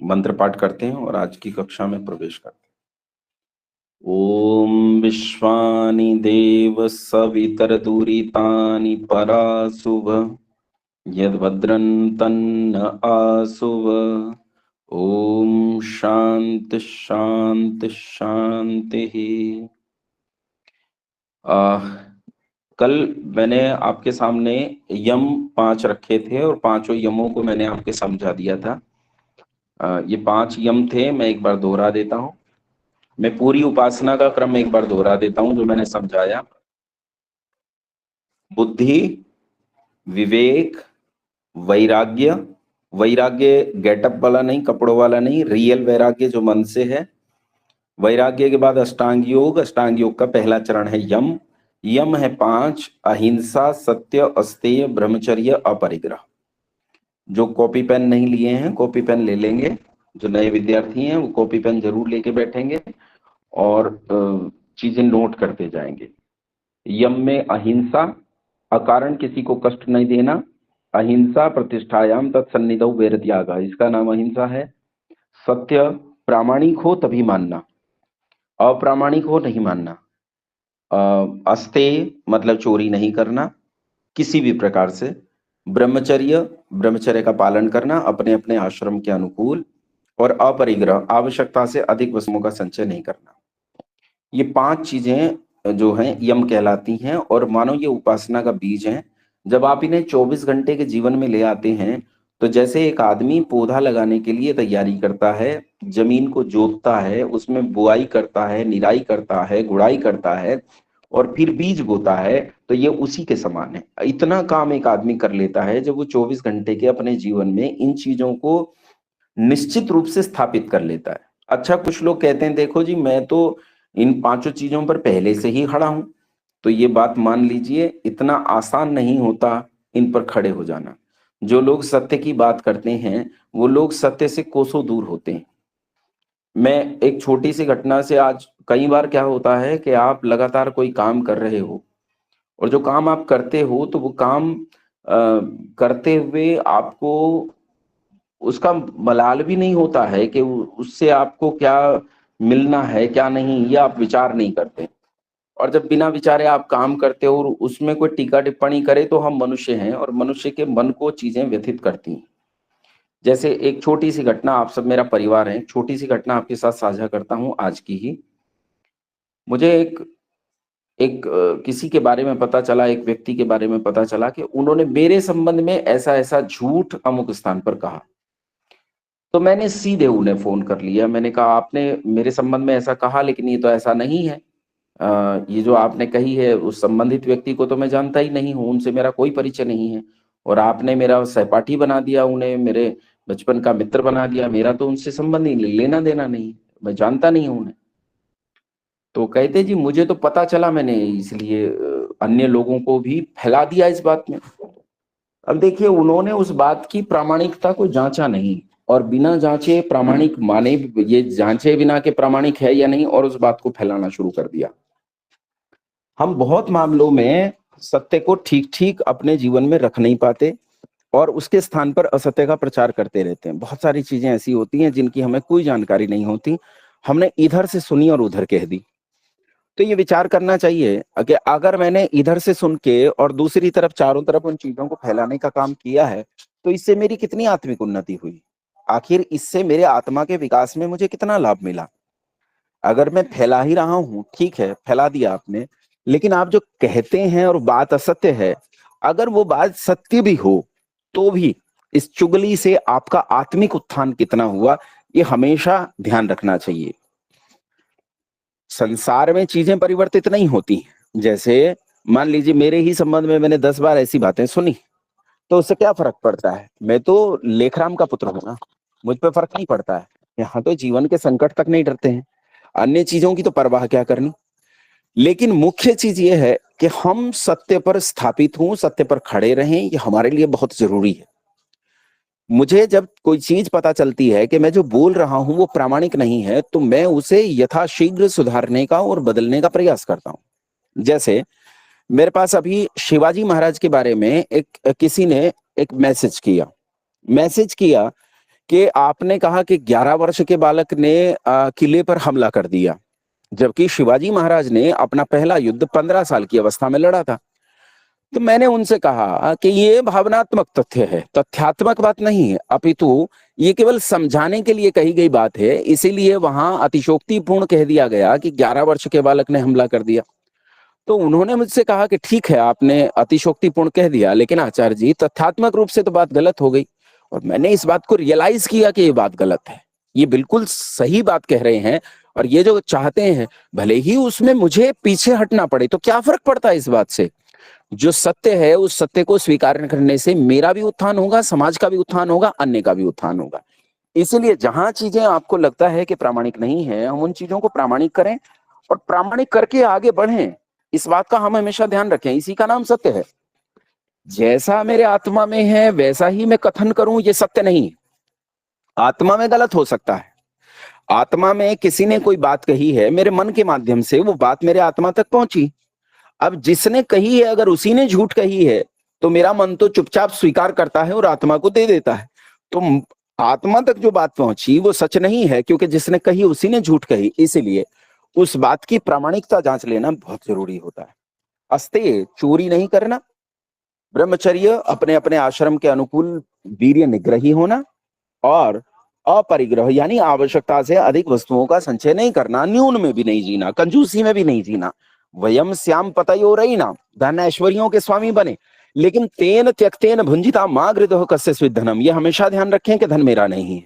मंत्र पाठ करते हैं और आज की कक्षा में प्रवेश करते हैं। ओम विश्वानि देव सवितरदुरितानि परासुव यद्भद्रं तन्न आसुव। ओम शांति शांति शांति। कल मैंने आपके सामने यम 5 रखे थे और पांचों यमों को मैंने आपके समझा दिया था। ये 5 यम थे, मैं एक बार दोहरा देता हूं। मैं पूरी उपासना का क्रम एक बार दोहरा देता हूं जो मैंने समझाया। बुद्धि, विवेक, वैराग्य। वैराग्य गेटअप वाला नहीं, कपड़ों वाला नहीं, रियल वैराग्य जो मन से है। वैराग्य के बाद अष्टांग योग। अष्टांग योग का पहला चरण है यम। यम है 5: अहिंसा, सत्य, अस्तेय, ब्रह्मचर्य, अपरिग्रह। जो कॉपी पेन नहीं लिए हैं कॉपी पेन ले लेंगे। जो नए विद्यार्थी हैं वो कॉपी पेन जरूर लेके बैठेंगे और चीजें नोट करते जाएंगे। यम में अहिंसा, अकारण किसी को कष्ट नहीं देना। अहिंसा प्रतिष्ठायाम तत्सन्निधौ वैरत्याग, इसका नाम अहिंसा है। सत्य, प्रामाणिक हो तभी मानना, अप्रामाणिक हो नहीं मानना। अस्तेय मतलब चोरी नहीं करना किसी भी प्रकार से। ब्रह्मचर्य, ब्रह्मचर्य का पालन करना अपने अपने आश्रम के अनुकूल। और अपरिग्रह, आवश्यकता से अधिक वस्तुओं का संचय नहीं करना। ये 5 चीजें जो हैं यम कहलाती हैं और मानो ये उपासना का बीज है। जब आप इन्हें 24 घंटे के जीवन में ले आते हैं तो जैसे एक आदमी पौधा लगाने के लिए तैयारी करता है, जमीन को जोतता है, उसमें बुआई करता है, निराई करता है, गुड़ाई करता है और फिर बीज बोता है, तो ये उसी के समान है। इतना काम एक आदमी कर लेता है जब वो 24 घंटे के अपने जीवन में इन चीजों को निश्चित रूप से स्थापित कर लेता है। अच्छा, कुछ लोग कहते हैं देखो जी मैं तो इन 5 चीजों पर पहले से ही खड़ा हूं। तो ये बात मान लीजिए, इतना आसान नहीं होता इन पर खड़े हो जाना। जो लोग सत्य की बात करते हैं वो लोग सत्य से कोसों दूर होते हैं। मैं एक छोटी सी घटना से, आज कई बार क्या होता है कि आप लगातार कोई काम कर रहे हो और जो काम आप करते हो तो वो काम करते हुए आपको उसका मलाल भी नहीं होता है कि उससे आपको क्या मिलना है क्या नहीं, ये आप विचार नहीं करते। और जब बिना विचारे आप काम करते हो और उसमें कोई टीका टिप्पणी करे तो हम मनुष्य हैं और मनुष्य के मन को चीजें व्यथित करती हैं। जैसे एक छोटी सी घटना, आप सब मेरा परिवार है, छोटी सी घटना आपके साथ साझा करता हूं आज की ही। मुझे एक एक किसी के बारे में पता चला, एक व्यक्ति के बारे में पता चला कि उन्होंने मेरे संबंध में ऐसा ऐसा झूठ अमुक स्थान पर कहा। तो मैंने सीधे उन्हें फोन कर लिया। मैंने कहा आपने मेरे संबंध में ऐसा कहा लेकिन ये तो ऐसा नहीं है। ये जो आपने कही है उस संबंधित व्यक्ति को तो मैं जानता ही नहीं हूँ, उनसे मेरा कोई परिचय नहीं है। और आपने मेरा सहपाठी बना दिया, उन्हें मेरे बचपन का मित्र बना दिया। मेरा तो उनसे संबंध ही लेना देना नहीं, मैं जानता नहीं हूँ उन्हें। तो कहते जी मुझे तो पता चला, मैंने इसलिए अन्य लोगों को भी फैला दिया इस बात में। अब देखिए, उन्होंने उस बात की प्रामाणिकता को जांचा नहीं और बिना जांचे प्रामाणिक माने, ये जांचे बिना के प्रामाणिक है या नहीं, और उस बात को फैलाना शुरू कर दिया। हम बहुत मामलों में सत्य को ठीक ठीक अपने जीवन में रख नहीं पाते और उसके स्थान पर असत्य का प्रचार करते रहते हैं। बहुत सारी चीजें ऐसी होती हैं जिनकी हमें कोई जानकारी नहीं होती, हमने इधर से सुनी और उधर कह दी। तो ये विचार करना चाहिए कि अगर मैंने इधर से सुन के और दूसरी तरफ चारों तरफ उन चीजों को फैलाने का काम किया है तो इससे मेरी कितनी आत्मिक उन्नति हुई, आखिर इससे मेरे आत्मा के विकास में मुझे कितना लाभ मिला। अगर मैं फैला ही रहा हूं, ठीक है फैला दिया आपने, लेकिन आप जो कहते हैं और बात असत्य है, अगर वो बात सत्य भी हो तो भी इस चुगली से आपका आत्मिक उत्थान कितना हुआ, ये हमेशा ध्यान रखना चाहिए। संसार में चीजें परिवर्तित नहीं होती। जैसे मान लीजिए मेरे ही संबंध में मैंने 10 बार ऐसी बातें सुनी, तो उससे क्या फर्क पड़ता है? मैं तो लेखराम का पुत्र हूं ना, मुझ पे फर्क नहीं पड़ता है। यहाँ तो जीवन के संकट तक नहीं डरते हैं, अन्य चीजों की तो परवाह क्या करनी। लेकिन मुख्य चीज ये है कि हम सत्य पर स्थापित हों, सत्य पर खड़े रहें, ये हमारे लिए बहुत जरूरी है। मुझे जब कोई चीज पता चलती है कि मैं जो बोल रहा हूं वो प्रामाणिक नहीं है तो मैं उसे यथाशीघ्र सुधारने का और बदलने का प्रयास करता हूं। जैसे मेरे पास अभी शिवाजी महाराज के बारे में एक किसी ने एक मैसेज किया कि आपने कहा कि 11 वर्ष के बालक ने किले पर हमला कर दिया, जबकि शिवाजी महाराज ने अपना पहला युद्ध 15 साल की अवस्था में लड़ा था। तो मैंने उनसे कहा कि ये भावनात्मक तथ्य है, तथ्यात्मक बात नहीं है, अपितु ये केवल समझाने के लिए कही गई बात है, इसीलिए वहां अतिशोक्तिपूर्ण कह दिया गया कि 11 वर्ष के बालक ने हमला कर दिया। तो उन्होंने मुझसे कहा कि ठीक है, आपने अतिशोक्तिपूर्ण कह दिया, लेकिन आचार्य जी तथ्यात्मक रूप से तो बात गलत हो गई। और मैंने इस बात को रियलाइज किया कि ये बात गलत है, ये बिल्कुल सही बात कह रहे हैं। और ये जो चाहते हैं, भले ही उसमें मुझे पीछे हटना पड़े, तो क्या फर्क पड़ता है इस बात से? जो सत्य है उस सत्य को स्वीकार करने से मेरा भी उत्थान होगा, समाज का भी उत्थान होगा, अन्य का भी उत्थान होगा। इसीलिए जहां चीजें आपको लगता है कि प्रामाणिक नहीं है, हम उन चीजों को प्रामाणिक करें और प्रामाणिक करके आगे बढ़ें। इस बात का हम हमेशा ध्यान रखें, इसी का नाम सत्य है। जैसा मेरे आत्मा में है वैसा ही मैं कथन करूं, ये सत्य नहीं। आत्मा में गलत हो सकता है, आत्मा में किसी ने कोई बात कही है, मेरे मन के माध्यम से वो बात मेरे आत्मा तक पहुंची। अब जिसने कही है अगर उसी ने झूठ कही है, तो मेरा मन तो चुपचाप स्वीकार करता है और आत्मा को दे देता है। तो आत्मा तक जो बात पहुंची वो सच नहीं है, क्योंकि जिसने कही उसी ने झूठ कही। इसलिए उस बात की प्रामाणिकता जांच लेना बहुत जरूरी होता है। अस्ते चोरी नहीं करना, ब्रह्मचर्य अपने अपने आश्रम के अनुकूल वीर्य निग्रही होना, और अपरिग्रह यानी आवश्यकता से अधिक वस्तुओं का संचय नहीं करना, न्यून में भी नहीं जीना, कंजूसी में भी नहीं जीना। वयम श्याम पतयो रईना, धन ऐश्वर्यों के स्वामी बने, लेकिन तेन त्यक्तेन भुंजिता मां गृधः कस्य धनम। ये हमेशा ध्यान रखें कि धन मेरा नहीं है,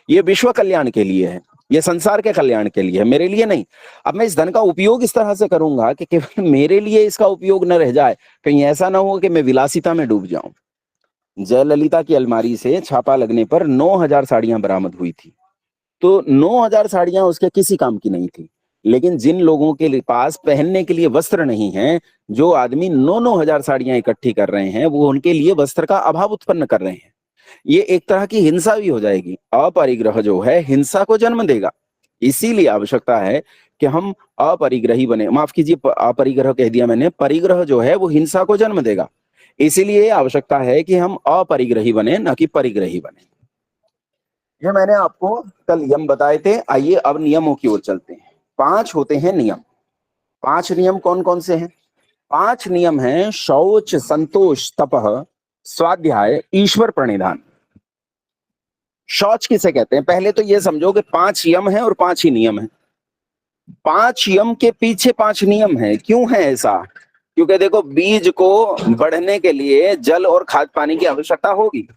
ये विश्व कल्याण के लिए है, ये संसार के कल्याण के लिए है, मेरे लिए नहीं। अब मैं इस धन का उपयोग इस तरह से करूंगा कि केवल मेरे लिए इसका उपयोग न रह जाए, कहीं ऐसा ना हो कि मैं विलासिता में डूब जाऊं। जयललिता की अलमारी से छापा लगने पर 9,000 साड़ियां बरामद हुई थी, तो 9,000 साड़ियां उसके किसी काम की नहीं थी। लेकिन जिन लोगों के पास पहनने के लिए वस्त्र नहीं है, जो आदमी 9,000 साड़ियां इकट्ठी कर रहे हैं, वो उनके लिए वस्त्र का अभाव उत्पन्न कर रहे हैं। ये एक तरह की हिंसा भी हो जाएगी। अपरिग्रह जो है हिंसा को जन्म देगा। इसीलिए आवश्यकता है कि हम अपरिग्रही बने। माफ कीजिए, अपरिग्रह कह दिया मैंने, परिग्रह जो है वो हिंसा को जन्म देगा। इसीलिए आवश्यकता है कि हम अपरिग्रही बने, ना कि परिग्रही बने। ये मैंने आपको कल यम बताए थे। आइए अब नियमों की ओर चलते हैं। 5 होते हैं नियम। 5 नियम कौन कौन से हैं? 5 नियम हैं शौच, संतोष, तपः, स्वाध्याय, ईश्वर प्रणिधान। शौच किसे कहते हैं? पहले तो ये समझो कि 5 यम है और 5 ही नियम है। 5 यम के पीछे 5 नियम है। क्यों है ऐसा? क्योंकि देखो, बीज को बढ़ने के लिए जल और खाद पानी की आवश्यकता होगी,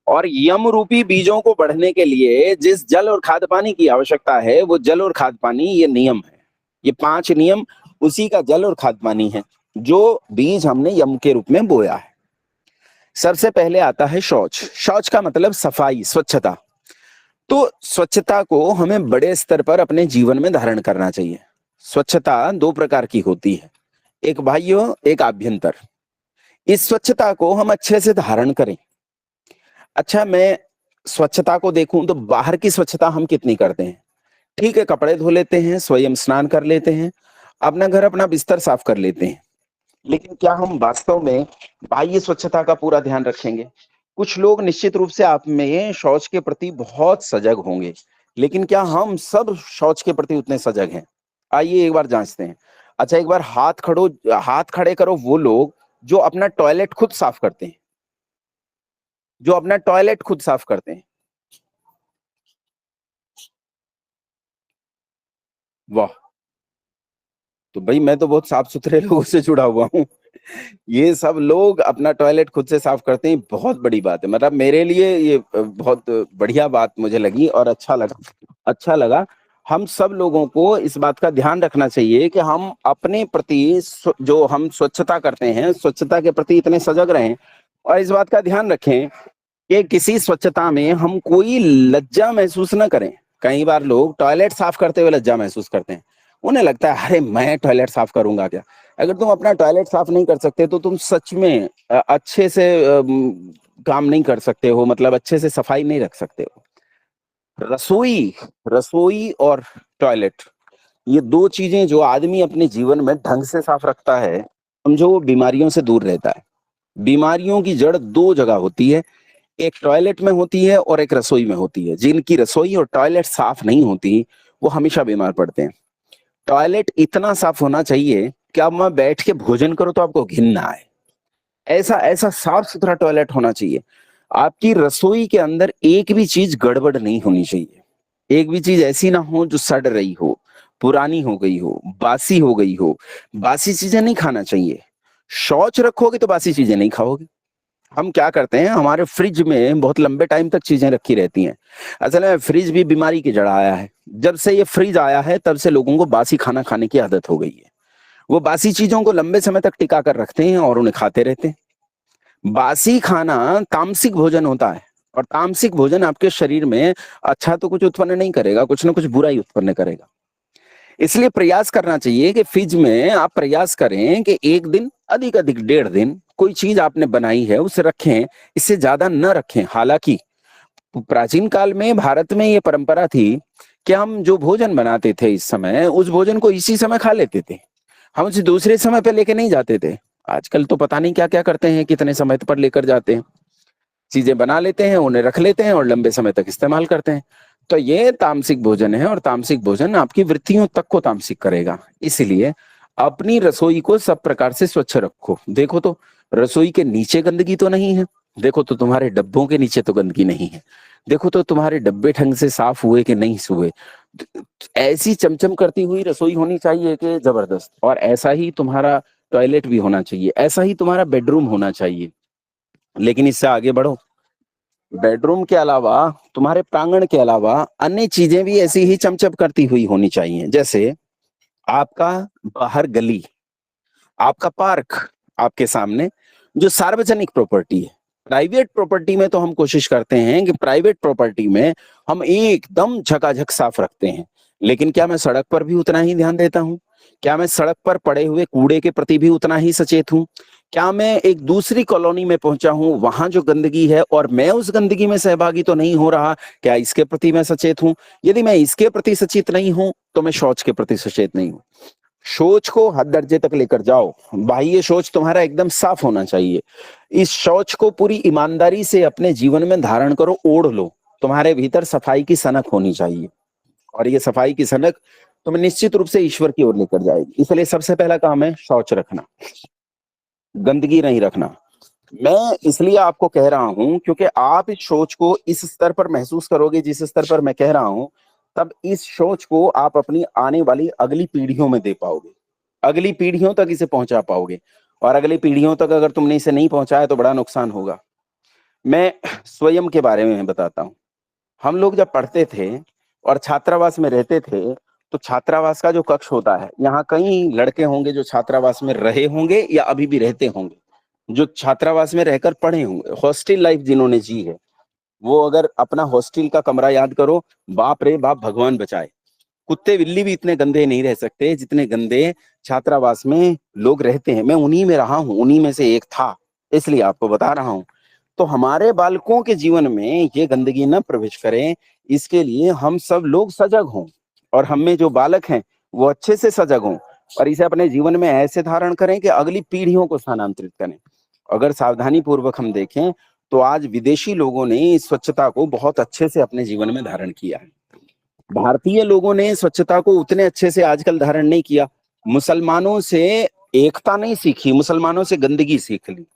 और यम रूपी बीजों को बढ़ने के लिए जिस जल और खाद पानी की आवश्यकता है, वो जल और खाद पानी ये नियम है। ये 5 नियम उसी का जल और खाद पानी है, जो बीज हमने यम के रूप में बोया है। सबसे पहले आता है शौच। शौच का मतलब सफाई, स्वच्छता। तो स्वच्छता को हमें बड़े स्तर पर अपने जीवन में धारण करना चाहिए। स्वच्छता 2 प्रकार की होती है, एक बाह्य, एक आभ्यंतर। इस स्वच्छता को हम अच्छे से धारण करें। अच्छा, मैं स्वच्छता को देखूं तो बाहर की स्वच्छता हम कितनी करते हैं? ठीक है, कपड़े धो लेते हैं, स्वयं स्नान कर लेते हैं, अपना घर, अपना बिस्तर साफ कर लेते हैं, लेकिन क्या हम वास्तव में बाह्य स्वच्छता का पूरा ध्यान रखेंगे? कुछ लोग निश्चित रूप से आप में शौच के प्रति बहुत सजग होंगे, लेकिन क्या हम सब शौच के प्रति उतने सजग हैं? आइए एक बार जांचते हैं। अच्छा, एक बार हाथ खड़े करो वो लोग जो अपना टॉयलेट खुद साफ करते हैं, जो अपना टॉयलेट खुद साफ करते हैं। वाह! तो भाई मैं तो बहुत साफ सुथरे लोगों से जुड़ा हुआ हूँ। ये सब लोग अपना टॉयलेट खुद से साफ करते हैं, बहुत बड़ी बात है। मतलब मेरे लिए ये बहुत बढ़िया बात मुझे लगी और अच्छा लगा। हम सब लोगों को इस बात का ध्यान रखना चाहिए कि हम अपने प्रति जो हम स्वच्छता करते हैं, स्वच्छता के प्रति इतने सजग रहें, और इस बात का ध्यान रखें कि किसी स्वच्छता में हम कोई लज्जा महसूस न करें। कई बार लोग टॉयलेट साफ करते हुए लज्जा महसूस करते हैं। उन्हें लगता है अरे मैं टॉयलेट साफ करूंगा क्या? अगर तुम अपना टॉयलेट साफ नहीं कर सकते तो तुम सच में अच्छे से काम नहीं कर सकते हो, मतलब अच्छे से सफाई नहीं रख सकते हो। रसोई रसोई और टॉयलेट, ये 2 चीजें जो आदमी अपने जीवन में ढंग से साफ रखता है, समझो वो बीमारियों से दूर रहता है। बीमारियों की जड़ 2 जगह होती है, एक टॉयलेट में होती है और एक रसोई में होती है। जिनकी रसोई और टॉयलेट साफ नहीं होती वो हमेशा बीमार पड़ते हैं। टॉयलेट इतना साफ होना चाहिए कि आप वहां बैठ के भोजन करो तो आपको घिन ना आए। ऐसा ऐसा साफ सुथरा टॉयलेट होना चाहिए। आपकी रसोई के अंदर एक भी चीज गड़बड़ नहीं होनी चाहिए। एक भी चीज ऐसी ना हो जो सड़ रही हो, पुरानी हो गई हो, बासी हो गई हो। बासी चीजें नहीं खाना चाहिए। शौच रखोगे तो बासी चीजें नहीं खाओगे। हम क्या करते हैं, हमारे फ्रिज में बहुत लंबे टाइम तक चीजें रखी रहती हैं। असल में फ्रिज भी बीमारी की जड़ आया है। जब से ये फ्रिज आया है तब से लोगों को बासी खाना खाने की आदत हो गई है। वो बासी चीजों को लंबे समय तक टिका कर रखते हैं और उन्हें खाते रहते हैं। बासी खाना तामसिक भोजन होता है। और तामसिक भोजन आपके शरीर में अच्छा तो कुछ उत्पन्न नहीं करेगा, कुछ ना कुछ बुरा ही उत्पन्न करेगा। इसलिए प्रयास करना चाहिए कि फ्रिज में आप प्रयास करें कि एक दिन, अधिक अधिक 1.5 दिन कोई चीज आपने बनाई है उसे रखें। इससे ज्यादा न रखें। हालांकि प्राचीन काल में भारत में ये परंपरा थी कि हम जो भोजन बनाते थे इस समय, उस भोजन को इसी समय खा लेते थे। हम उसे दूसरे समय पे लेके नहीं जाते थे। आजकल तो पता नहीं क्या क्या करते हैं, कितने समय पर लेकर जाते हैं। चीजें बना लेते हैं, उन्हें रख लेते हैं और लंबे समय तक इस्तेमाल करते हैं। तो ये तामसिक भोजन है और तामसिक भोजन आपकी वृत्तियों तक को तामसिक करेगा। इसलिए अपनी रसोई को सब प्रकार से स्वच्छ रखो। देखो तो रसोई के नीचे गंदगी तो नहीं है। देखो तो तुम्हारे डब्बों के नीचे तो गंदगी नहीं है। देखो तो तुम्हारे डब्बे ढंग से साफ हुए कि नहीं हुए। ऐसी चमचम करती हुई रसोई होनी चाहिए कि जबरदस्त। और ऐसा ही तुम्हारा टॉयलेट भी होना चाहिए, ऐसा ही तुम्हारा बेडरूम होना चाहिए। लेकिन इससे आगे बढ़ो। बेडरूम के अलावा, तुम्हारे प्रांगण के अलावा अन्य चीजें भी ऐसी ही चमचम करती हुई होनी चाहिए। जैसे आपका बाहर गली, आपका पार्क आपके सामने, जो सार्वजनिक प्रॉपर्टी है। प्राइवेट प्रॉपर्टी में तो हम कोशिश करते हैं कि प्राइवेट प्रॉपर्टी में हम एकदम झकाझक साफ रखते हैं। लेकिन क्या मैं सड़क पर भी उतना ही ध्यान देता हूँ? क्या मैं सड़क पर पड़े हुए कूड़े के प्रति भी उतना ही सचेत हूँ? क्या मैं एक दूसरी कॉलोनी में पहुंचा हूं, वहां जो गंदगी है और मैं उस गंदगी में सहभागी तो नहीं हो रहा, क्या इसके प्रति मैं सचेत हूं? यदि मैं इसके प्रति सचेत नहीं हूं तो मैं शौच के प्रति सचेत नहीं हूं। शौच को हद दर्जे तक लेकर जाओ। बाह्य शौच तुम्हारा एकदम साफ होना चाहिए। इस शौच को पूरी ईमानदारी से अपने जीवन में धारण करो, ओढ़ लो। तुम्हारे भीतर सफाई की सनक होनी चाहिए। और ये सफाई की सनक तुम्हें निश्चित रूप से ईश्वर की ओर लेकर जाएगी। इसलिए सबसे पहला काम है शौच रखना, गंदगी नहीं रखना। मैं इसलिए आपको कह रहा हूं क्योंकि आप इस सोच को इस स्तर पर महसूस करोगे जिस स्तर पर मैं कह रहा हूं, तब इस सोच को आप अपनी आने वाली अगली पीढ़ियों में दे पाओगे। अगली पीढ़ियों तक इसे पहुंचा पाओगे। और अगली पीढ़ियों तक अगर तुमने इसे नहीं पहुंचाया तो बड़ा नुकसान होगा। मैं स्वयं के बारे में बताता हूं। हम लोग जब पढ़ते थे और छात्रावास में रहते थे, तो छात्रावास का जो कक्ष होता है, यहाँ कई लड़के होंगे जो छात्रावास में रहे होंगे या अभी भी रहते होंगे, जो छात्रावास में रहकर पढ़े होंगे, हॉस्टल लाइफ जिन्होंने जी है। वो अगर अपना हॉस्टल का कमरा याद करो, बाप रे बाप, भगवान बचाए। कुत्ते बिल्ली भी इतने गंदे नहीं रह सकते जितने गंदे छात्रावास में लोग रहते हैं। मैं उन्हीं में रहा हूं, उन्हीं में से एक था, इसलिए आपको बता रहा हूं। तो हमारे बालकों के जीवन में ये गंदगी न प्रवेश करें, इसके लिए हम सब लोग सजग हों। और हम में जो बालक हैं वो अच्छे से सजग हों और इसे अपने जीवन में ऐसे धारण करें कि अगली पीढ़ियों को स्थानांतरित करें। अगर सावधानी पूर्वक हम देखें तो आज विदेशी लोगों ने इस स्वच्छता को बहुत अच्छे से अपने जीवन में धारण किया है। भारतीय लोगों ने स्वच्छता को उतने अच्छे से आजकल धारण नहीं किया। मुसलमानों से एकता नहीं सीखी, मुसलमानों से गंदगी सीख ली।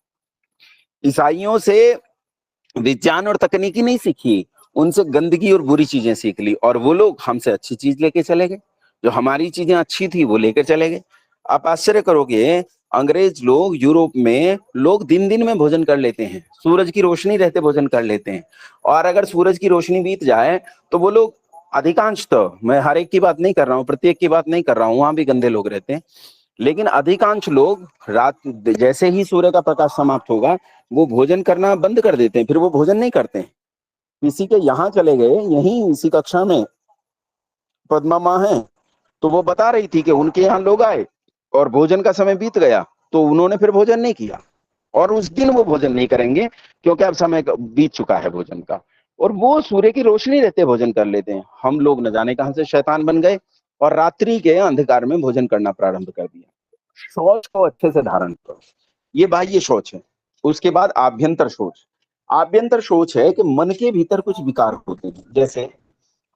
ईसाइयों से विज्ञान और तकनीकी नहीं सीखी, उनसे गंदगी और बुरी चीजें सीख ली। और वो लोग हमसे अच्छी चीज लेके चले गए। जो हमारी चीजें अच्छी थी वो लेकर चले गए। आप आश्चर्य करोगे, अंग्रेज लोग यूरोप में लोग दिन दिन में भोजन कर लेते हैं, सूरज की रोशनी रहते भोजन कर लेते हैं। और अगर सूरज की रोशनी बीत जाए तो वो लोग अधिकांश, तो मैं हर एक की बात नहीं कर रहा हूँ, प्रत्येक की बात नहीं कर रहा हूँ, वहां भी गंदे लोग रहते हैं, लेकिन अधिकांश लोग रात जैसे ही सूर्य का प्रकाश समाप्त होगा वो भोजन करना बंद कर देते हैं, फिर वो भोजन नहीं करते हैं। किसी के यहाँ चले गए, यहीं इसी कक्षा में पद्मा माँ है, तो वो बता रही थी कि उनके यहाँ लोग आए और भोजन का समय बीत गया तो उन्होंने फिर भोजन नहीं किया। और उस दिन वो भोजन नहीं करेंगे क्योंकि अब समय बीत चुका है भोजन का। और वो सूर्य की रोशनी रहते भोजन कर लेते हैं। हम लोग न जाने कहां से शैतान बन गए और रात्रि के अंधकार में भोजन करना प्रारंभ कर दिया। शौच को अच्छे से धारण करो, ये बाह्य शौच है। उसके बाद आभ्यंतर शौच। आभ्यंतर सोच है कि मन के भीतर कुछ विकार होते हैं, जैसे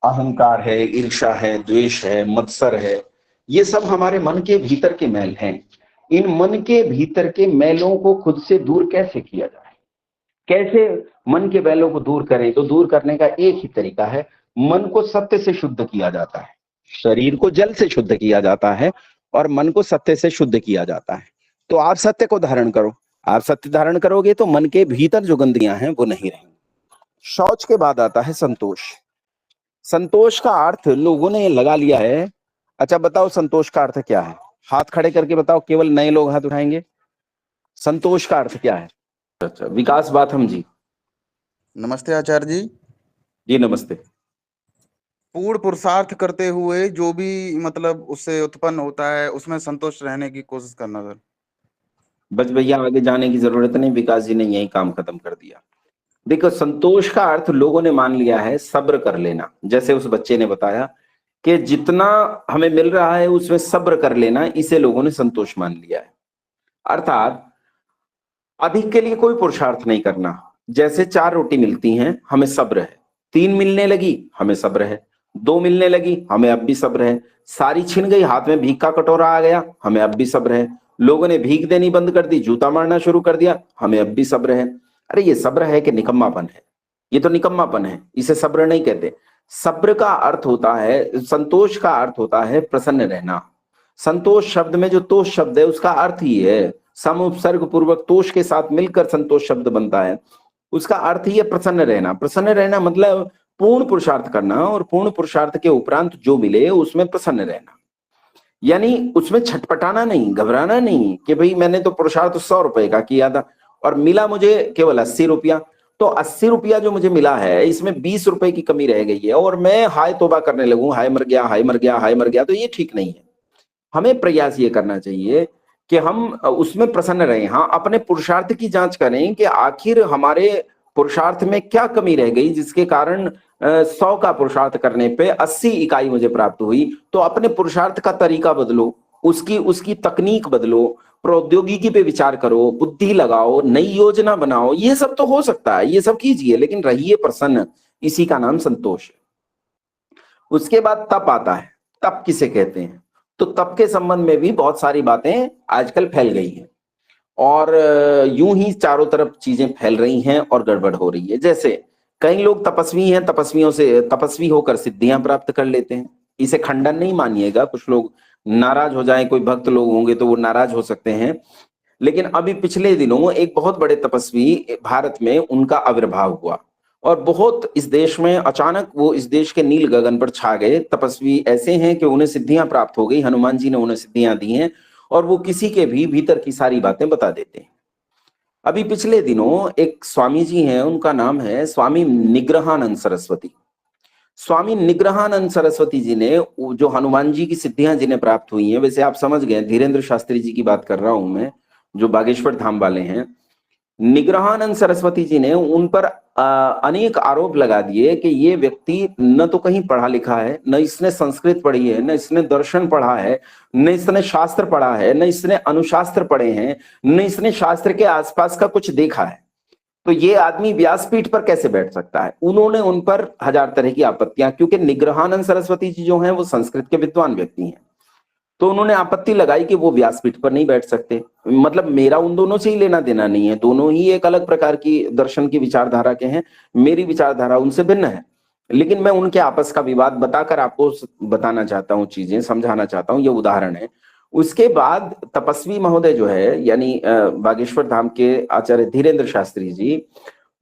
अहंकार है, ईर्ष्या है, द्वेष है, मत्सर है। ये सब हमारे मन के भीतर के मैल हैं। इन मन के भीतर के मैलों को खुद से दूर कैसे किया जाए, कैसे मन के मैलों को दूर करें? तो दूर करने का एक ही तरीका है, मन को सत्य से शुद्ध किया जाता है। शरीर को जल से शुद्ध किया जाता है और मन को सत्य से शुद्ध किया जाता है। तो आप सत्य को धारण करो। आप सत्य धारण करोगे तो मन के भीतर जो गंदगियां हैं वो नहीं रहेंगी। शौच के बाद आता है संतोष। संतोष का अर्थ लोगों ने लगा लिया है। अच्छा बताओ संतोष का अर्थ क्या है? हाथ खड़े करके बताओ, केवल नए लोग हाथ उठाएंगे। संतोष का अर्थ क्या है? अच्छा, विकास बाथम जी। नमस्ते आचार्य जी। जी नमस्ते। पूर्ण पुरुषार्थ करते हुए जो भी मतलब उससे उत्पन्न होता है उसमें संतुष्ट रहने की कोशिश करना सर। बस भैया आगे जाने की जरूरत नहीं, विकास जी ने यही काम खत्म कर दिया। देखो संतोष का अर्थ लोगों ने मान लिया है सब्र कर लेना। जैसे उस बच्चे ने बताया कि जितना हमें मिल रहा है उसमें सब्र कर लेना, इसे लोगों ने संतोष मान लिया है। अर्थात अधिक के लिए कोई पुरुषार्थ नहीं करना। जैसे 4 रोटी मिलती हैं, हमें सब्र है। 3 मिलने लगी, हमें सब्र है। 2 मिलने लगी, हमें अब भी सब्र है। सारी छिन गई, हाथ में भीख का कटोरा आ गया, हमें अब भी सब्र है। लोगों ने भीख देनी बंद कर दी, जूता मारना शुरू कर दिया, हमें अब भी सब्र है। अरे ये सब्र है कि निकम्मापन है? ये तो निकम्मापन है, इसे सब्र नहीं कहते। सब्र का अर्थ होता है, संतोष का अर्थ होता है प्रसन्न रहना। संतोष शब्द में जो तोष शब्द है उसका अर्थ ही है, सम उपसर्ग पूर्वक तोष के साथ मिलकर संतोष शब्द बनता है। उसका अर्थ ही है प्रसन्न रहना। प्रसन्न रहना मतलब पूर्ण पुरुषार्थ करना, और पूर्ण पुरुषार्थ के उपरांत जो मिले उसमें प्रसन्न रहना। यानी उसमें छटपटाना नहीं, घबराना नहीं कि भाई मैंने तो पुरुषार्थ 100 रुपए का किया था और मिला मुझे केवल 80 रुपया, तो 80 रुपया जो मुझे मिला है इसमें 20 रुपए की कमी रह गई है और मैं हाय तौबा करने लगूं, हाय मर गया, हाय मर गया, हाय मर गया, तो ये ठीक नहीं है। हमें प्रयास ये करना चाहिए कि हम उसमें प्रसन्न रहें। हाँ, अपने पुरुषार्थ की जांच करें कि आखिर हमारे पुरुषार्थ में क्या कमी रह गई जिसके कारण 100 का पुरुषार्थ करने पे 80 इकाई मुझे प्राप्त हुई। तो अपने पुरुषार्थ का तरीका बदलो, उसकी उसकी तकनीक बदलो, प्रौद्योगिकी पे विचार करो, बुद्धि लगाओ, नई योजना बनाओ। ये सब तो हो सकता है, ये सब कीजिए, लेकिन रहिए प्रसन्न। इसी का नाम संतोष है। उसके बाद तप आता है। तप किसे कहते हैं? तो तप के संबंध में भी बहुत सारी बातें आजकल फैल गई हैं और यूं ही चारों तरफ चीजें फैल रही हैं और गड़बड़ हो रही है। जैसे कई लोग तपस्वी हैं, तपस्वियों से तपस्वी होकर सिद्धियां प्राप्त कर लेते हैं। इसे खंडन नहीं मानिएगा, कुछ लोग नाराज हो जाएं, कोई भक्त लोग होंगे तो वो नाराज हो सकते हैं। लेकिन अभी पिछले दिनों एक बहुत बड़े तपस्वी भारत में उनका आविर्भाव हुआ और बहुत इस देश में अचानक वो इस देश के नील गगन पर छा गए। तपस्वी ऐसे हैं कि उन्हें सिद्धियां प्राप्त हो गई, हनुमान जी ने उन्हें सिद्धियां दी हैं और वो किसी के भी भीतर की सारी बातें बता देते हैं। अभी पिछले दिनों एक स्वामी जी हैं, उनका नाम है स्वामी निग्रहानंद सरस्वती। स्वामी निग्रहानंद सरस्वती जी ने जो हनुमान जी की सिद्धियां जिन्हें प्राप्त हुई हैं, वैसे आप समझ गए धीरेन्द्र शास्त्री जी की बात कर रहा हूं मैं, जो बागेश्वर धाम वाले हैं। निग्रहानंद सरस्वती जी ने उन पर अनेक आरोप लगा दिए कि ये व्यक्ति न तो कहीं पढ़ा लिखा है, न इसने संस्कृत पढ़ी है, न इसने दर्शन पढ़ा है, न इसने शास्त्र पढ़ा है, न इसने अनुशास्त्र पढ़े हैं, न इसने शास्त्र के आसपास का कुछ देखा है। तो ये आदमी व्यासपीठ पर कैसे बैठ सकता है? उन्होंने उन पर हजार तरह की आपत्तियां, क्योंकि निग्रहानंद सरस्वती जी जो हैं वो संस्कृत के विद्वान व्यक्ति हैं, तो उन्होंने आपत्ति लगाई कि वो व्यासपीठ पर नहीं बैठ सकते। मतलब मेरा उन दोनों से ही लेना देना नहीं है, दोनों ही एक अलग प्रकार की दर्शन की विचारधारा के हैं, मेरी विचारधारा उनसे भिन्न है। लेकिन मैं उनके आपस का विवाद बताकर आपको बताना चाहता हूँ, चीजें समझाना चाहता हूँ, ये उदाहरण है। उसके बाद तपस्वी महोदय जो है, यानी बागेश्वर धाम के आचार्य धीरेन्द्र शास्त्री जी,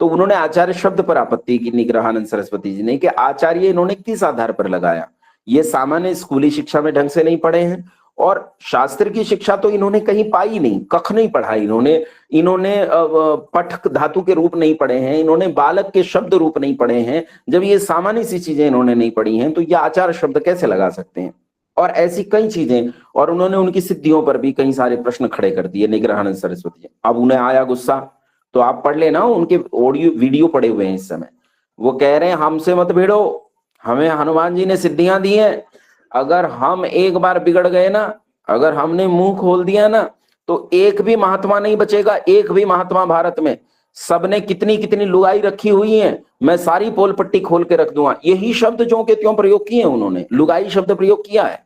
तो उन्होंने आचार्य शब्द पर आपत्ति की निग्रहानंद सरस्वती जी ने, कि आचार्य इन्होंने किस आधार पर लगाया? ये सामान्य स्कूली शिक्षा में ढंग से नहीं पढ़े हैं और शास्त्र की शिक्षा तो इन्होंने कहीं पाई नहीं, कख नहीं पढ़ा इन्होंने। इन्होंने पठ धातु के रूप नहीं पढ़े हैं, इन्होंने बालक के शब्द रूप नहीं पढ़े हैं। जब ये सामान्य सी चीजें इन्होंने नहीं पढ़ी हैं तो ये आचार्य शब्द कैसे लगा सकते हैं? और ऐसी कई चीजें, और उन्होंने उनकी सिद्धियों पर भी कई सारे प्रश्न खड़े कर दिए निग्रहानंद सरस्वती। अब उन्हें आया गुस्सा, तो आप पढ़ लेना, उनके ऑडियो वीडियो पड़े हुए हैं इस समय। वो कह रहे हैं हमसे मत भिड़ो, हमें हनुमान जी ने सिद्धियां दी हैं, अगर हम एक बार बिगड़ गए ना, अगर हमने मुंह खोल दिया ना, तो एक भी महात्मा नहीं बचेगा, एक भी महात्मा भारत में। सबने कितनी कितनी लुगाई रखी हुई है, मैं सारी पोल पट्टी खोल के रख दूंगा। यही शब्द ज्यों के त्यों प्रयोग किए उन्होंने, लुगाई शब्द प्रयोग किया है।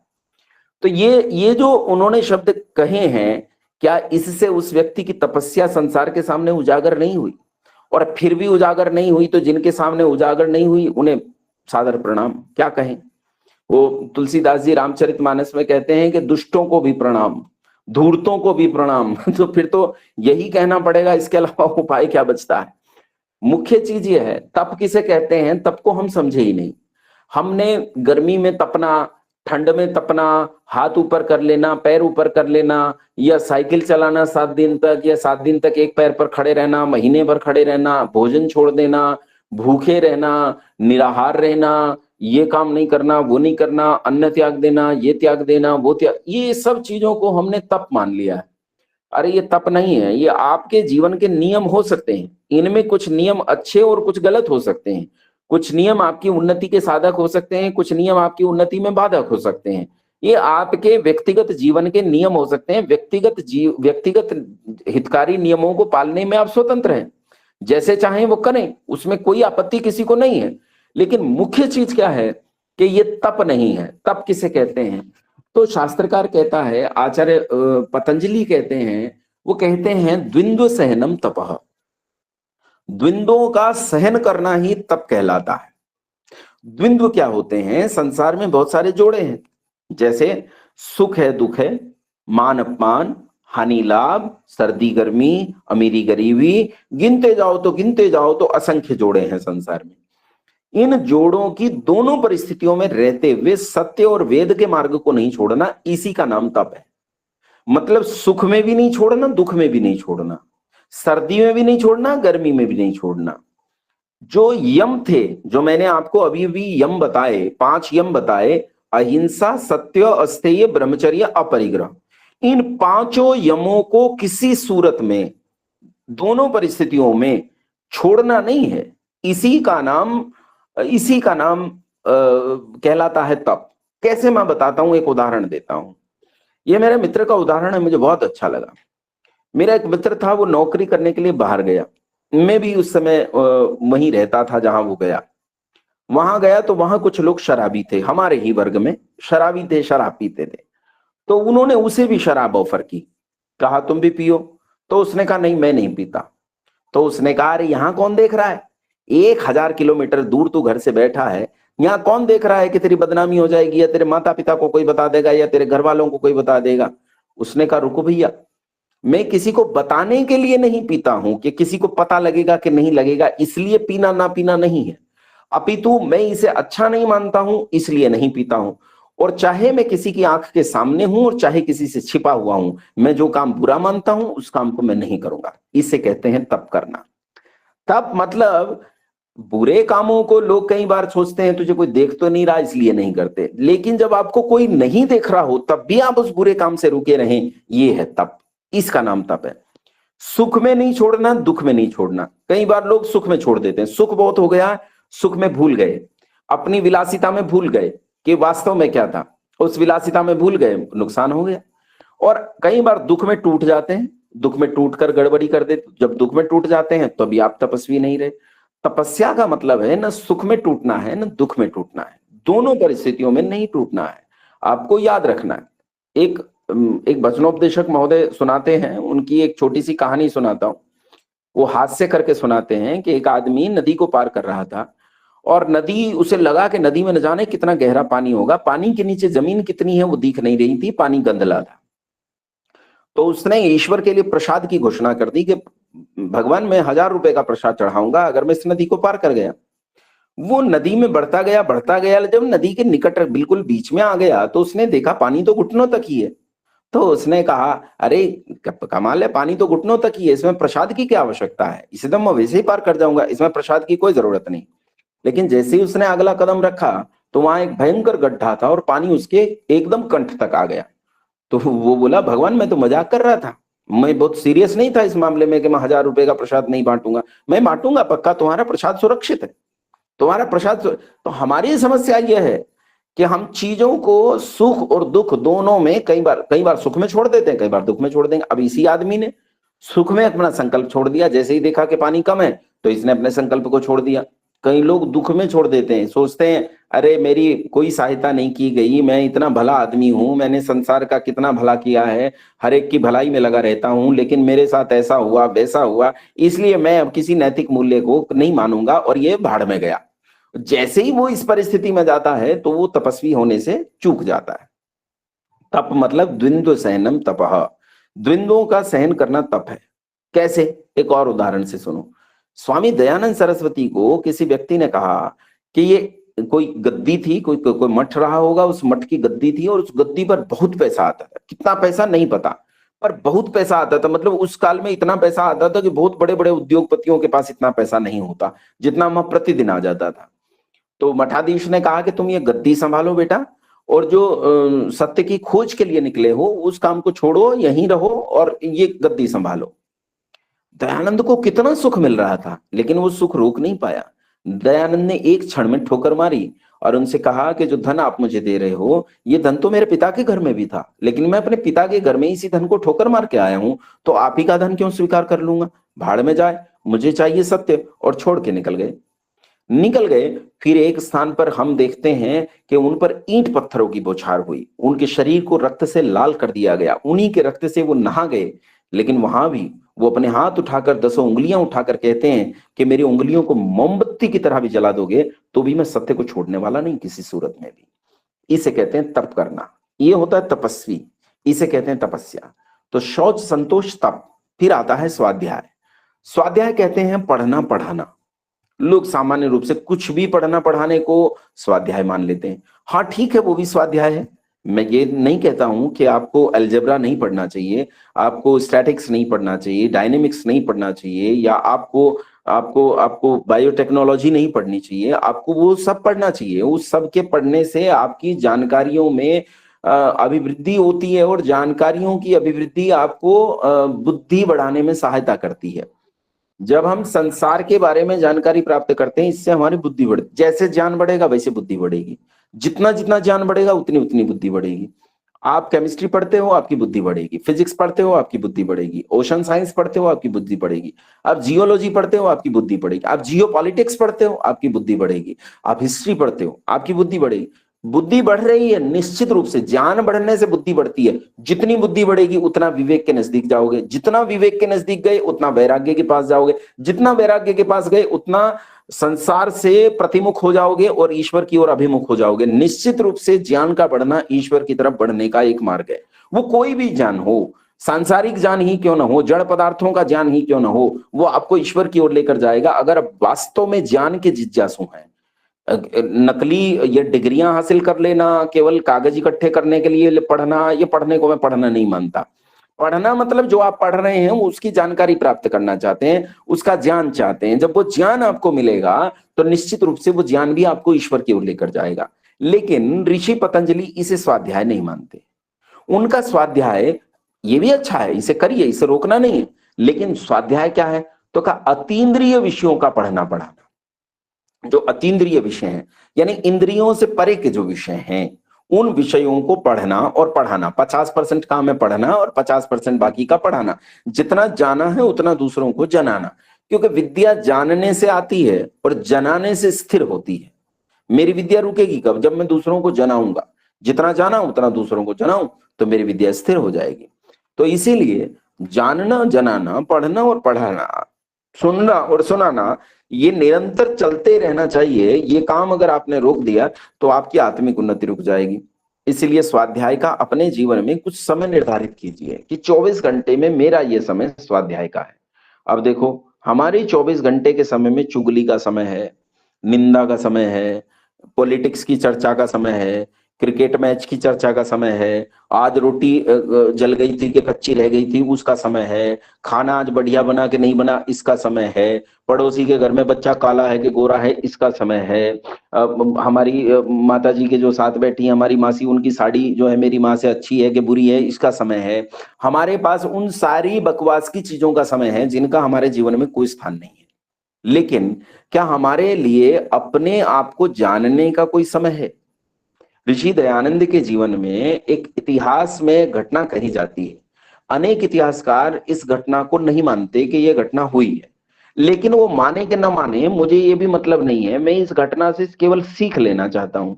तो ये जो उन्होंने शब्द कहे हैं, क्या इससे उस व्यक्ति की तपस्या संसार के सामने उजागर नहीं हुई? और फिर भी उजागर नहीं हुई तो जिनके सामने उजागर नहीं हुई उन्हें सादर प्रणाम, क्या कहें। वो तुलसीदास जी रामचरितमानस में कहते हैं कि दुष्टों को भी प्रणाम, धूर्तों को भी प्रणाम। तो फिर तो यही कहना पड़ेगा, इसके अलावा उपाय क्या बचता है। मुख्य चीज ये है, तप किसे कहते हैं, तप को हम समझे ही नहीं। हमने गर्मी में तपना, ठंड में तपना, हाथ ऊपर कर लेना, पैर ऊपर कर लेना, या साइकिल चलाना 7 दिन तक, या 7 दिन तक एक पैर पर खड़े रहना, महीने भर खड़े रहना, भोजन छोड़ देना, भूखे रहना, निराहार रहना, ये काम नहीं करना, वो नहीं करना, अन्न त्याग देना, ये त्याग देना, वो त्याग, ये सब चीजों को हमने तप मान लिया है। अरे ये तप नहीं है, ये आपके जीवन के नियम हो सकते हैं। इनमें कुछ नियम अच्छे और कुछ गलत हो सकते हैं। कुछ नियम आपकी उन्नति के साधक हो सकते हैं, कुछ नियम आपकी उन्नति में बाधक हो सकते हैं। ये आपके व्यक्तिगत जीवन के नियम हो सकते हैं। व्यक्तिगत हितकारी नियमों को पालने में आप स्वतंत्र हैं, जैसे चाहें वो करें, उसमें कोई आपत्ति किसी को नहीं है। लेकिन मुख्य चीज क्या है कि ये तप नहीं है। तप किसे कहते हैं? तो शास्त्रकार कहता है, आचार्य पतंजलि कहते हैं, वो कहते हैं द्विंद्व सहनम तपः। द्विंदों का सहन करना ही तप कहलाता है। द्विंद्व क्या होते हैं? संसार में बहुत सारे जोड़े हैं, जैसे सुख है, दुख है, मान अपमान, हानि लाभ, सर्दी गर्मी, अमीरी गरीबी, गिनते जाओ तो असंख्य जोड़े हैं संसार में। इन जोड़ों की दोनों परिस्थितियों में रहते हुए सत्य और वेद के मार्ग को नहीं छोड़ना, इसी का नाम तप है। मतलब सुख में भी नहीं छोड़ना, दुख में भी नहीं छोड़ना, सर्दी में भी नहीं छोड़ना, गर्मी में भी नहीं छोड़ना। जो यम थे, जो मैंने आपको अभी भी यम बताए, 5 यम बताए, अहिंसा, सत्य, अस्थेय, ब्रह्मचर्य, अपरिग्रह, इन 5 यमों को किसी सूरत में, दोनों परिस्थितियों में छोड़ना नहीं है। इसी का नाम कहलाता है तप। कैसे, मैं बताता हूं, एक उदाहरण देता हूं। ये मेरे मित्र का उदाहरण है, मुझे बहुत अच्छा लगा। मेरा एक मित्र था, वो नौकरी करने के लिए बाहर गया। मैं भी उस समय वहीं रहता था जहां वो गया। वहां गया तो वहां कुछ लोग शराबी थे, हमारे ही वर्ग में शराबी थे, शराब पीते थे। तो उन्होंने उसे भी शराब ऑफर की, कहा तुम भी पियो। तो उसने कहा नहीं, मैं नहीं पीता। तो उसने कहा अरे यहां कौन देख रहा है, 1000 किलोमीटर दूर तू घर से बैठा है, यहाँ कौन देख रहा है कि तेरी बदनामी हो जाएगी, या तेरे माता पिता को कोई बता देगा, या तेरे घर वालों को कोई बता देगा। उसने कहा रुको भैया, मैं किसी को बताने के लिए नहीं पीता हूं कि किसी को पता लगेगा कि नहीं लगेगा, इसलिए पीना ना पीना नहीं है, अपितु मैं इसे अच्छा नहीं मानता हूं इसलिए नहीं पीता हूं। और चाहे मैं किसी की आंख के सामने हूं और चाहे किसी से छिपा हुआ हूं, मैं जो काम बुरा मानता हूं उस काम को मैं नहीं करूंगा। इसे कहते हैं तप करना। तप मतलब, बुरे कामों को लोग कई बार सोचते हैं तुझे कोई देख तो नहीं रहा इसलिए नहीं करते, लेकिन जब आपको कोई नहीं देख रहा हो तब भी आप उस बुरे काम से रुके रहें, ये है तप। इसका नाम तप है। सुख में नहीं छोड़ना, दुख में नहीं छोड़ना। कई बार लोग सुख में छोड़ देते हैं, सुख बहुत हो गया, सुख में भूल गए, अपनी विलासिता में भूल गए कि वास्तव में क्या था, उस विलासिता में भूल गए, नुकसान हो गया। और कई बार दुख में टूट जाते हैं, दुख में टूट कर गड़बड़ी कर देते। जब दुख में टूट जाते हैं तो अभी आप तपस्वी नहीं रहे। तपस्या का मतलब है न सुख में टूटना है न दुख में टूटना है, दोनों परिस्थितियों में नहीं टूटना है। आपको याद रखना है। एक वचनोपदेशक महोदय सुनाते हैं, उनकी एक छोटी सी कहानी सुनाता हूं। वो हास्य करके सुनाते हैं कि एक आदमी नदी को पार कर रहा था, और नदी, उसे लगा कि नदी में न जाने कितना गहरा पानी होगा, पानी के नीचे जमीन कितनी है वो दिख नहीं रही थी, पानी गंदला था। तो उसने ईश्वर के लिए प्रसाद की घोषणा कर दी कि भगवान मैं 1000 रुपए का प्रसाद चढ़ाऊंगा अगर मैं इस नदी को पार कर गया। वो नदी में बढ़ता गया, जब नदी के निकट बिल्कुल बीच में आ गया तो उसने देखा पानी तो घुटनों तक ही है। तो उसने कहा अरे कमाल है, पानी तो घुटनों तक ही है, इसमें प्रसाद की क्या आवश्यकता है, इसे तो मैं वैसे ही पार कर जाऊंगा, इसमें प्रसाद की कोई जरूरत नहीं। लेकिन जैसे ही उसने अगला कदम रखा तो वहां एक भयंकर गड्ढा था और पानी उसके एकदम कंठ तक आ गया। तो वो बोला भगवान मैं तो मजाक कर रहा था, मैं बहुत सीरियस नहीं था इस मामले में कि मैं 1000 रुपए का प्रसाद नहीं बांटूंगा, मैं बांटूंगा पक्का, तुम्हारा प्रसाद सुरक्षित है, तुम्हारा प्रसाद। तो हमारी समस्या यह है कि हम चीजों को, सुख और दुख दोनों में, कई बार सुख में छोड़ देते हैं, कई बार दुख में छोड़ देंगे। अब इसी आदमी ने सुख में अपना संकल्प छोड़ दिया, जैसे ही देखा कि पानी कम है तो इसने अपने संकल्प को छोड़ दिया। कई लोग दुख में छोड़ देते हैं, सोचते हैं अरे मेरी कोई सहायता नहीं की गई, मैं इतना भला आदमी हूं, मैंने संसार का कितना भला किया है, हर एक की भलाई में लगा रहता हूं, लेकिन मेरे साथ ऐसा हुआ वैसा हुआ, इसलिए मैं अब किसी नैतिक मूल्य को नहीं मानूंगा और ये भाड़ में गया। जैसे ही वो इस परिस्थिति में जाता है तो वो तपस्वी होने से चूक जाता है। तप मतलब द्विंद्व सहनम तपः, द्विंद्वों का सहन करना तप है। कैसे? एक और उदाहरण से सुनो। स्वामी दयानंद सरस्वती को किसी व्यक्ति ने कहा कि ये कोई गद्दी थी, कोई मठ रहा होगा, उस मठ की गद्दी थी और उस गद्दी पर बहुत पैसा आता था। कितना पैसा नहीं पता, पर बहुत पैसा आता था। मतलब उस काल में इतना पैसा आता था कि बहुत बड़े बड़े उद्योगपतियों के पास इतना पैसा नहीं होता जितना वहां प्रतिदिन आ जाता था। तो मठाधीश ने कहा कि तुम ये गद्दी संभालो बेटा, और जो सत्य की खोज के लिए निकले हो उस काम को छोड़ो, यहीं रहो और ये गद्दी संभालो। दयानंद को कितना सुख मिल रहा था, लेकिन वो सुख रोक नहीं पाया। दयानंद ने एक क्षण में ठोकर मारी और उनसे कहा कि जो धन आप मुझे दे रहे हो, ये धन तो मेरे पिता के घर में भी था, लेकिन मैं अपने पिता के घर में इसी धन को ठोकर मार के आया हूं, तो आप ही का धन क्यों स्वीकार कर लूंगा? भाड़ में जाए, मुझे चाहिए सत्य। और छोड़ के निकल गए। फिर एक स्थान पर हम देखते हैं कि उन पर ईंट पत्थरों की बौछार हुई, उनके शरीर को रक्त से लाल कर दिया गया, उन्हीं के रक्त से वो नहा गए। लेकिन वहां भी वो अपने हाथ उठाकर, 10 उंगलियां उठाकर कहते हैं कि मेरी उंगलियों को मोमबत्ती की तरह भी जला दोगे तो भी मैं सत्य को छोड़ने वाला नहीं किसी सूरत में भी। इसे कहते हैं तप करना, ये होता है तपस्वी, इसे कहते हैं तपस्या। तो शौच, संतोष, तप। फिर आता है स्वाध्याय। स्वाध्याय कहते हैं पढ़ना पढ़ाना। लोग सामान्य रूप से कुछ भी पढ़ना पढ़ाने को स्वाध्याय मान लेते हैं। हाँ ठीक है, वो भी स्वाध्याय है। मैं ये नहीं कहता हूं कि आपको अलजेब्रा नहीं पढ़ना चाहिए, आपको स्टैटिक्स नहीं पढ़ना चाहिए, डायनेमिक्स नहीं पढ़ना चाहिए, या आपको आपको आपको बायोटेक्नोलॉजी नहीं पढ़नी चाहिए। आपको वो सब पढ़ना चाहिए। उस सब के पढ़ने से आपकी जानकारियों में अभिवृद्धि होती है, और जानकारियों की अभिवृद्धि आपको बुद्धि बढ़ाने में सहायता करती है। जब हम संसार के बारे में जानकारी प्राप्त करते हैं, इससे हमारी बुद्धि बढ़ती, जैसे ज्ञान बढ़ेगा वैसे बुद्धि बढ़ेगी। जितना जितना ज्ञान बढ़ेगा उतनी उतनी बुद्धि बढ़ेगी। आप केमिस्ट्री पढ़ते हो आपकी बुद्धि बढ़ेगी, फिजिक्स पढ़ते हो आपकी बुद्धि बढ़ेगी, ओशन साइंस पढ़ते हो आपकी बुद्धि बढ़ेगी, आप जियोलॉजी पढ़ते हो आपकी बुद्धि बढ़ेगी, आप जियो पॉलिटिक्स पढ़ते हो आपकी बुद्धि बढ़ेगी, आप हिस्ट्री पढ़ते हो आपकी बुद्धि बढ़ेगी। बुद्धि बढ़ रही है निश्चित रूप से, ज्ञान बढ़ने से बुद्धि बढ़ती है। जितनी बुद्धि बढ़ेगी उतना विवेक के नजदीक जाओगे, जितना विवेक के नजदीक गए उतना वैराग्य के पास जाओगे, जितना वैराग्य के पास गए उतना संसार से प्रतिमुख हो जाओगे और ईश्वर की ओर अभिमुख हो जाओगे। निश्चित रूप से ज्ञान का बढ़ना ईश्वर की तरफ बढ़ने का एक मार्ग है। वो कोई भी ज्ञान हो, सांसारिक ज्ञान ही क्यों ना हो, जड़ पदार्थों का ज्ञान ही क्यों ना हो, वो आपको ईश्वर की ओर लेकर जाएगा। अगर आप वास्तव में ज्ञान के जिज्ञासु हैं। नकली ये डिग्रियां हासिल कर लेना, केवल कागज इकट्ठे करने के लिए पढ़ना, ये पढ़ने को मैं पढ़ना नहीं मानता। पढ़ना मतलब जो आप पढ़ रहे हैं उसकी जानकारी प्राप्त करना चाहते हैं, उसका ज्ञान चाहते हैं। जब वो ज्ञान आपको मिलेगा तो निश्चित रूप से वो ज्ञान भी आपको ईश्वर की ओर लेकर जाएगा। लेकिन ऋषि पतंजलि इसे स्वाध्याय नहीं मानते। उनका स्वाध्याय ये भी अच्छा है, इसे करिए, इसे रोकना नहीं है, लेकिन स्वाध्याय क्या है? तो का अतीन्द्रिय विषयों का पढ़ना पढ़ाना। जो अतीन्द्रिय विषय हैं, यानी इंद्रियों से परे के जो विषय हैं, उन विषयों को पढ़ना और पढ़ाना। 50% काम है पढ़ना और 50% बाकी का पढ़ाना। जितना जाना है उतना दूसरों को जनाना, क्योंकि विद्या जानने से आती है और जनाने से स्थिर होती है। मेरी विद्या रुकेगी कब? जब मैं दूसरों को जनाऊंगा। जितना जाना उतना दूसरों को जनाऊं तो मेरी विद्या स्थिर हो जाएगी। तो इसीलिए जानना, जनाना, पढ़ना और पढ़ाना, सुनना और सुनाना, ये निरंतर चलते रहना चाहिए। ये काम अगर आपने रोक दिया तो आपकी आत्मिक उन्नति रुक जाएगी। इसीलिए स्वाध्याय का अपने जीवन में कुछ समय निर्धारित कीजिए कि 24 घंटे में मेरा ये समय स्वाध्याय का है। अब देखो, हमारे 24 घंटे के समय में चुगली का समय है, निंदा का समय है, पॉलिटिक्स की चर्चा का समय है, क्रिकेट मैच की चर्चा का समय है, आज रोटी जल गई थी कि कच्ची रह गई थी उसका समय है, खाना आज बढ़िया बना कि नहीं बना इसका समय है, पड़ोसी के घर में बच्चा काला है कि गोरा है इसका समय है, हमारी माता जी के जो साथ बैठी है हमारी मासी, उनकी साड़ी जो है मेरी माँ से अच्छी है कि बुरी है इसका समय है। हमारे पास उन सारी बकवास की चीजों का समय है जिनका हमारे जीवन में कोई स्थान नहीं है। लेकिन क्या हमारे लिए अपने आप को जानने का कोई समय है? ऋषि दयानंद के जीवन में एक इतिहास में घटना कही जाती है। अनेक इतिहासकार इस घटना को नहीं मानते कि यह घटना हुई है, लेकिन वो माने कि न माने मुझे ये भी मतलब नहीं है। मैं इस घटना से केवल सीख लेना चाहता हूं।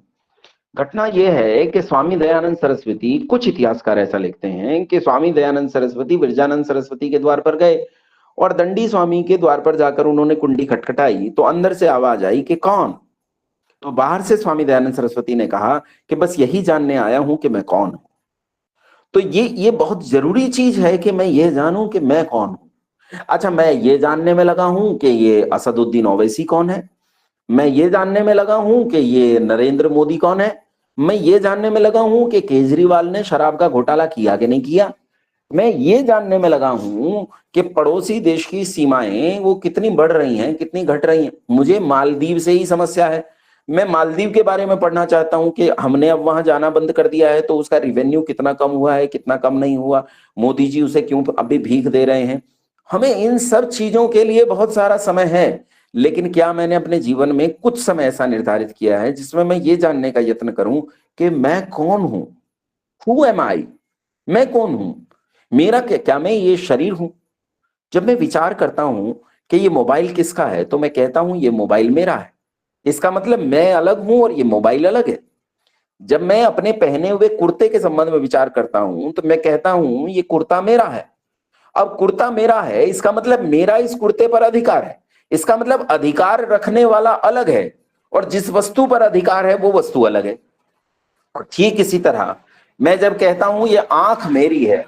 घटना यह है कि स्वामी दयानंद सरस्वती, कुछ इतिहासकार ऐसा लिखते हैं कि स्वामी दयानंद सरस्वती विरजानंद सरस्वती के द्वार पर गए और दंडी स्वामी के द्वार पर जाकर उन्होंने कुंडी खटखटाई तो अंदर से आवाज आई कि कौन। तो बाहर से स्वामी दयानंद सरस्वती ने कहा कि बस यही जानने आया हूं कि मैं कौन हूं। तो ये बहुत जरूरी चीज है कि मैं ये जानूं कि मैं कौन हूं। अच्छा, मैं ये जानने में लगा हूं कि ये असदुद्दीन ओवैसी कौन है, मैं ये जानने में लगा हूं कि ये नरेंद्र मोदी कौन है, मैं ये जानने में लगा हूं कि केजरीवाल ने शराब का घोटाला किया कि नहीं किया, मैं ये जानने में लगा हूं कि पड़ोसी देश की सीमाएं वो कितनी बढ़ रही हैं, कितनी घट रही हैं। मुझे मालदीव से ही समस्या है, मैं मालदीव के बारे में पढ़ना चाहता हूं कि हमने अब वहां जाना बंद कर दिया है तो उसका रिवेन्यू कितना कम हुआ है, कितना कम नहीं हुआ, मोदी जी उसे क्यों अभी भीख दे रहे हैं। हमें इन सब चीजों के लिए बहुत सारा समय है, लेकिन क्या मैंने अपने जीवन में कुछ समय ऐसा निर्धारित किया है जिसमें मैं ये जानने का यत्न करूं कि मैं कौन हूं। हु एम आई, मैं कौन हूं, मेरा क्या मैं ये शरीर हूं। जब मैं विचार करता हूं कि ये मोबाइल किसका है तो मैं कहता हूं ये मोबाइल मेरा है। इसका मतलब मैं अलग हूं और ये मोबाइल अलग है। जब मैं अपने पहने हुए कुर्ते के संबंध में विचार करता हूं तो मैं कहता हूं ये कुर्ता मेरा है। अब कुर्ता मेरा है, इसका मतलब मेरा इस कुर्ते पर अधिकार है। इसका मतलब अधिकार रखने वाला अलग है और जिस वस्तु पर अधिकार है वो वस्तु अलग है। और ठीक इसी तरह मैं जब कहता हूं ये आंख मेरी है,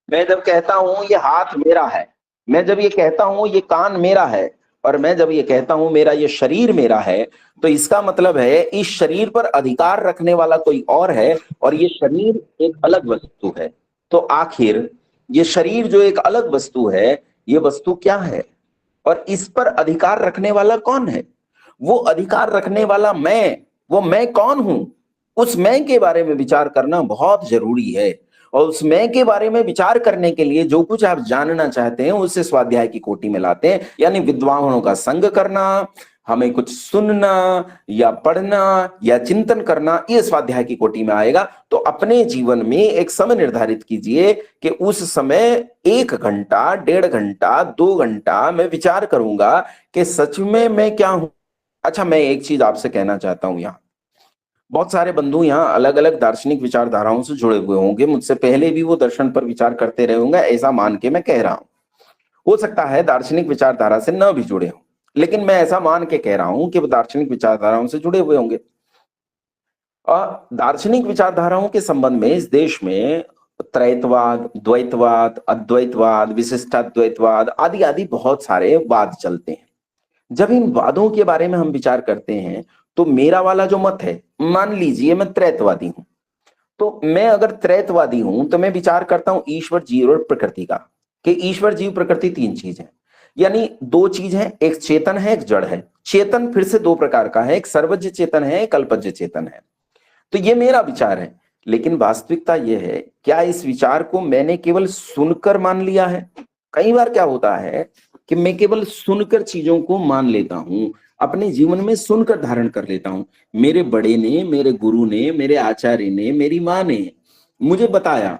मैं जब कहता हूं ये हाथ मेरा है, मैं जब ये कहता हूं ये कान मेरा है, और मैं जब ये कहता हूं मेरा ये शरीर मेरा है, तो इसका मतलब है इस शरीर पर अधिकार रखने वाला कोई और है और ये शरीर एक अलग वस्तु है। तो आखिर ये शरीर जो एक अलग वस्तु है, ये वस्तु क्या है और इस पर अधिकार रखने वाला कौन है। वो अधिकार रखने वाला मैं, वो मैं कौन हूं, उस मैं के बारे में विचार करना बहुत जरूरी है। और उस मैं के बारे में विचार करने के लिए जो कुछ आप जानना चाहते हैं उसे स्वाध्याय की कोटि में लाते हैं, यानी विद्वानों का संग करना, हमें कुछ सुनना या पढ़ना या चिंतन करना, ये स्वाध्याय की कोटि में आएगा। तो अपने जीवन में एक समय निर्धारित कीजिए कि उस समय 1 घंटा, 1.5 घंटा, 2 घंटा मैं विचार करूंगा कि सच में मैं क्या हूं। अच्छा, मैं एक चीज आपसे कहना चाहता हूं, यहाँ बहुत सारे बंधु यहाँ अलग अलग दार्शनिक विचारधाराओं से जुड़े हुए होंगे, मुझसे पहले भी वो दर्शन पर विचार करते रहे होंगे, ऐसा मान के मैं कह रहा हूं। हो सकता है दार्शनिक विचारधारा से न भी जुड़े हों, लेकिन मैं ऐसा मान के कह रहा हूं कि वो दार्शनिक विचारधाराओं से जुड़े हुए होंगे। और दार्शनिक विचारधाराओं के संबंध में इस देश में त्रैतवाद, द्वैतवाद, अद्वैतवाद, विशिष्टाद्वैतवाद आदि आदि बहुत सारे वाद चलते हैं। जब इन वादों के बारे में हम विचार करते हैं तो मेरा वाला जो मत है, मान लीजिए मैं त्रैतवादी हूं, तो मैं अगर त्रैतवादी हूं तो मैं विचार करता हूं ईश्वर, जीव और प्रकृति का, कि ईश्वर, जीव, प्रकृति 3 चीज है, यानी 2 चीज है, एक चेतन है, एक जड़ है। चेतन फिर से 2 प्रकार का है, एक सर्वज्ञ चेतन है, एक अल्पज्ञ चेतन है। तो ये मेरा विचार है, लेकिन वास्तविकता ये है, क्या इस विचार को मैंने केवल सुनकर मान लिया है। कई बार क्या होता है कि मैं केवल सुनकर चीजों को मान लेता हूं, अपने जीवन में सुनकर धारण कर लेता हूं। मेरे बड़े ने, मेरे गुरु ने, मेरे आचार्य ने, मेरी माँ ने मुझे बताया।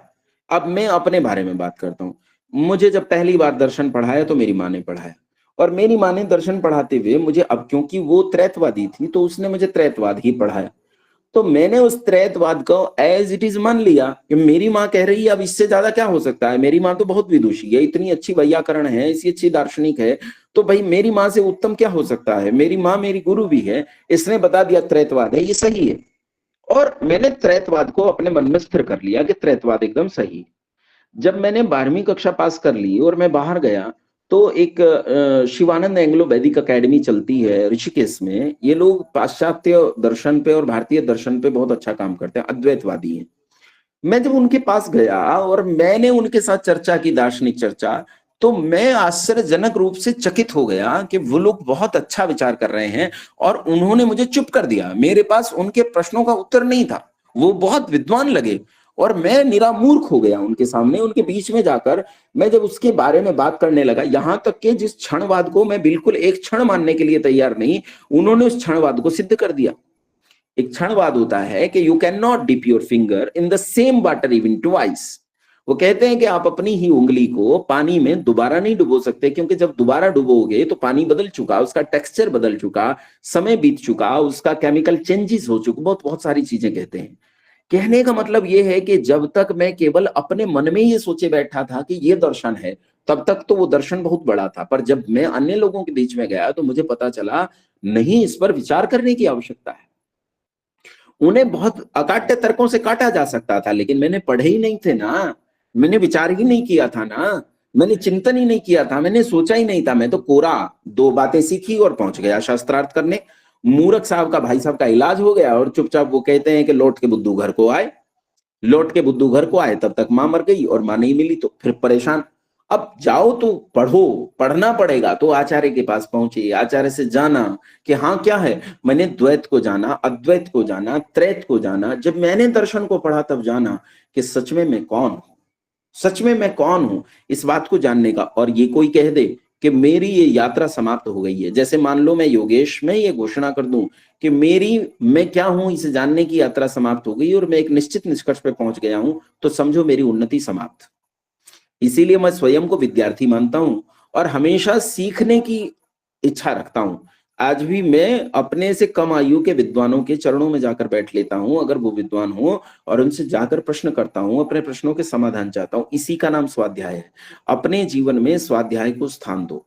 अब मैं अपने बारे में बात करता हूं। मुझे जब पहली बार दर्शन पढ़ाया तो मेरी माँ ने पढ़ाया, और मेरी माँ ने दर्शन पढ़ाते हुए मुझे, अब क्योंकि वो त्रैतवादी थी तो उसने मुझे त्रैतवाद ही पढ़ाया, तो मैंने उस त्रैतवाद को एज इट इज मान लिया कि मेरी माँ कह रही है, अब इससे ज्यादा क्या हो सकता है। मेरी माँ तो बहुत विदुषी है, इतनी अच्छी वैयाकरण है, इतनी अच्छी दार्शनिक है, तो भाई मेरी माँ से उत्तम क्या हो सकता है। मेरी माँ मेरी गुरु भी है, इसने बता दिया त्रैतवाद है, ये सही है। और मैंने त्रैतवाद को अपने मन में स्थिर कर लिया कि त्रैतवाद एकदम सही। जब मैंने 12वीं कक्षा पास कर ली और मैं बाहर गया तो एक शिवानंद एंग्लो वैदिक अकेडमी चलती है ऋषिकेश में। ये लोग पाश्चात्य दर्शन पे और भारतीय दर्शन पे बहुत अच्छा काम करते हैं, अद्वैतवादी हैं। मैं जब उनके पास गया और मैंने उनके साथ चर्चा की, दार्शनिक चर्चा, तो मैं आश्चर्यजनक रूप से चकित हो गया कि वो लोग बहुत अच्छा विचार कर रहे हैं और उन्होंने मुझे चुप कर दिया। मेरे पास उनके प्रश्नों का उत्तर नहीं था, वो बहुत विद्वान लगे और मैं निरामूर्ख हो गया उनके सामने। उनके बीच में जाकर मैं जब उसके बारे में बात करने लगा, यहां तक कि जिस क्षणवाद को मैं बिल्कुल एक क्षण मानने के लिए तैयार नहीं, उन्होंने उस क्षणवाद को सिद्ध कर दिया। एक क्षणवाद होता है कि you can not dip your finger in the same water even twice. वो कहते हैं कि आप अपनी ही उंगली को पानी में दोबारा नहीं डुबो सकते, क्योंकि जब दोबारा डुबोगे तो पानी बदल चुका, उसका टेक्सचर बदल चुका, समय बीत चुका, उसका केमिकल चेंजेस हो चुके, बहुत बहुत सारी चीजें कहते हैं। कहने का मतलब ये है कि जब तक मैं केवल अपने मन में ये सोचे बैठा था कि ये दर्शन है, तब तक तो वो दर्शन बहुत बड़ा था, पर जब मैं अन्य लोगों के बीच में गया तो मुझे पता चला नहीं, इस पर विचार करने की आवश्यकता है। उन्हें बहुत अकाट्य तर्कों से काटा जा सकता था, लेकिन मैंने पढ़े ही नहीं थे ना, मैंने विचार ही नहीं किया था ना, मैंने चिंतन ही नहीं किया था, मैंने सोचा ही नहीं था। मैं तो कोरा दो बातें सीखी और पहुंच गया शास्त्रार्थ करने। मूर्ख साहब का, भाई साहब का इलाज हो गया और चुपचाप वो कहते हैं कि लौट के बुद्धू घर को आए। लौट के बुद्धू घर को आए, तब तक मां मर गई और मां नहीं मिली, तो फिर परेशान। अब जाओ तो पढ़ो, पढ़ना पड़ेगा, तो आचार्य के पास पहुंचे, आचार्य से जाना कि हाँ क्या है। मैंने द्वैत को जाना, अद्वैत को जाना, त्रैत को जाना। जब मैंने दर्शन को पढ़ा तब जाना कि सच में मैं कौन हूं, सच में मैं कौन हूं, इस बात को जानने का। और ये कोई कह दे कि मेरी ये यात्रा समाप्त हो गई है, जैसे मान लो मैं योगेश में ये घोषणा कर दूं कि मेरी मैं क्या हूं इसे जानने की यात्रा समाप्त हो गई और मैं एक निश्चित निष्कर्ष पे पहुंच गया हूं, तो समझो मेरी उन्नति समाप्त। इसीलिए मैं स्वयं को विद्यार्थी मानता हूं और हमेशा सीखने की इच्छा रखता हूं। आज भी मैं अपने से कम आयु के विद्वानों के चरणों में जाकर बैठ लेता हूं, अगर वो विद्वान हो, और उनसे जाकर प्रश्न करता हूं, अपने प्रश्नों के समाधान चाहता हूं। इसी का नाम स्वाध्याय है। अपने जीवन में स्वाध्याय को स्थान दो।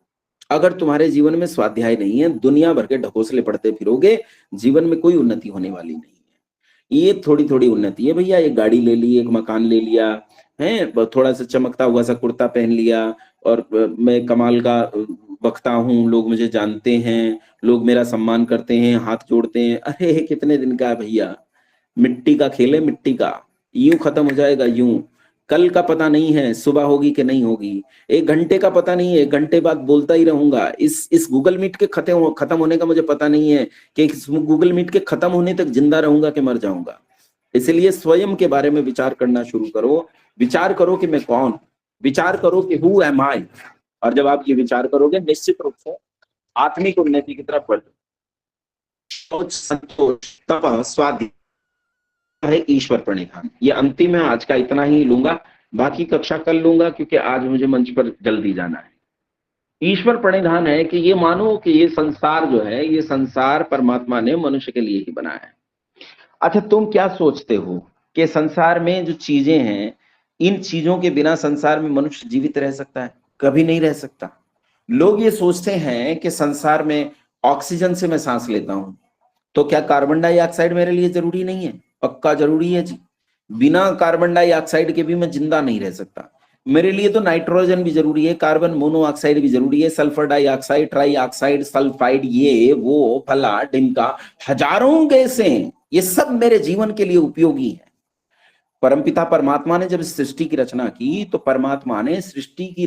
अगर तुम्हारे जीवन में स्वाध्याय नहीं है, दुनिया भर के ढकोसले पढ़ते फिरोगे, जीवन में कोई उन्नति होने वाली नहीं है। ये थोड़ी थोड़ी उन्नति है भैया, एक गाड़ी ले ली, एक मकान ले लिया है, थोड़ा सा चमकता हुआ सा कुर्ता पहन लिया और मैं कमाल का वक्ता हूँ, लोग मुझे जानते हैं, लोग मेरा सम्मान करते हैं, हाथ जोड़ते हैं। अरे कितने दिन का है भैया, मिट्टी का खेल है, मिट्टी का, यूं खत्म हो जाएगा यूं। कल का पता नहीं है, सुबह होगी कि नहीं होगी। एक घंटे का पता नहीं है, एक घंटे बाद बोलता ही रहूंगा। इस गूगल मीट के खत्म होने का मुझे पता नहीं है कि इस गूगल मीट के खत्म होने तक जिंदा रहूंगा कि मर जाऊंगा। इसलिए स्वयं के बारे में विचार करना शुरू करो। विचार करो कि मैं कौन, विचार करो कि हु एम आई। और जब आप ये विचार करोगे, निश्चित रूप से आत्मिक उन्नति की तरफ बढ़, संतोष, तप, स्वाधि है ईश्वर प्रणिधान। ये अंतिम है, आज का इतना ही लूंगा, बाकी कक्षा कल लूंगा, क्योंकि आज मुझे मंच पर जल्दी जाना है। ईश्वर प्रणिधान है कि ये मानो कि ये संसार जो है, ये संसार परमात्मा ने मनुष्य के लिए ही बनाया है। अच्छा, तुम क्या सोचते हो कि संसार में जो चीजें हैं, इन चीजों के बिना संसार में मनुष्य जीवित रह सकता है? कभी नहीं रह सकता। लोग ये सोचते हैं कि संसार में ऑक्सीजन से मैं सांस लेता हूं, तो क्या कार्बन डाइऑक्साइड मेरे लिए जरूरी नहीं है? पक्का जरूरी है जी। बिना कार्बन डाइऑक्साइड के भी मैं जिंदा नहीं रह सकता। मेरे लिए तो नाइट्रोजन भी जरूरी है, कार्बन मोनोऑक्साइड भी जरूरी है, सल्फर डाइऑक्साइड, ट्राईऑक्साइड, सल्फाइड, ये वो फला ढिमका, हजारों गैसें, ये सब मेरे जीवन के लिए उपयोगी है। परमपिता परमात्मा ने जब सृष्टि की रचना की, तो परमात्मा ने सृष्टि की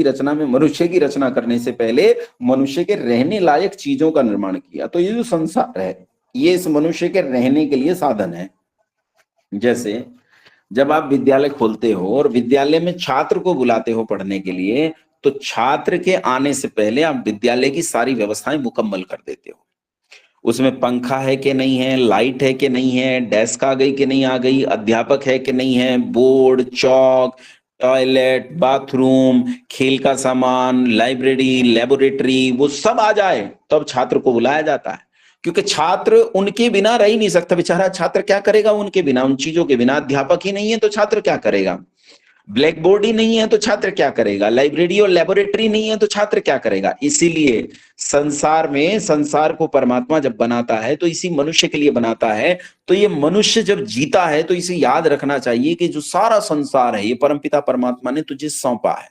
रचना में मनुष्य की रचना करने से पहले मनुष्य के रहने लायक चीजों का निर्माण किया। तो ये जो संसार है, ये इस मनुष्य के रहने के लिए साधन है। जैसे जब आप विद्यालय खोलते हो और विद्यालय में छात्र को बुलाते हो पढ़ने के लिए, तो छात्र के आने से पहले आप विद्यालय की सारी व्यवस्थाएं मुकम्मल कर देते हो। उसमें पंखा है कि नहीं है, लाइट है कि नहीं है, डेस्क आ गई कि नहीं आ गई, अध्यापक है कि नहीं है, बोर्ड, चौक, टॉयलेट, बाथरूम, खेल का सामान, लाइब्रेरी, लेबोरेटरी, वो सब आ जाए तब छात्र को बुलाया जाता है। क्योंकि छात्र उनके बिना रह ही नहीं सकता। बेचारा छात्र क्या करेगा उनके बिना, उन चीजों के बिना? अध्यापक ही नहीं है तो छात्र क्या करेगा? ब्लैक बोर्ड ही नहीं है तो छात्र क्या करेगा? लाइब्रेरी और लेबोरेटरी नहीं है तो छात्र क्या करेगा? इसीलिए संसार को परमात्मा जब बनाता है तो इसी मनुष्य के लिए बनाता है। तो ये मनुष्य जब जीता है तो इसे याद रखना चाहिए कि जो सारा संसार है, ये परमपिता परमात्मा ने तुझे सौंपा है।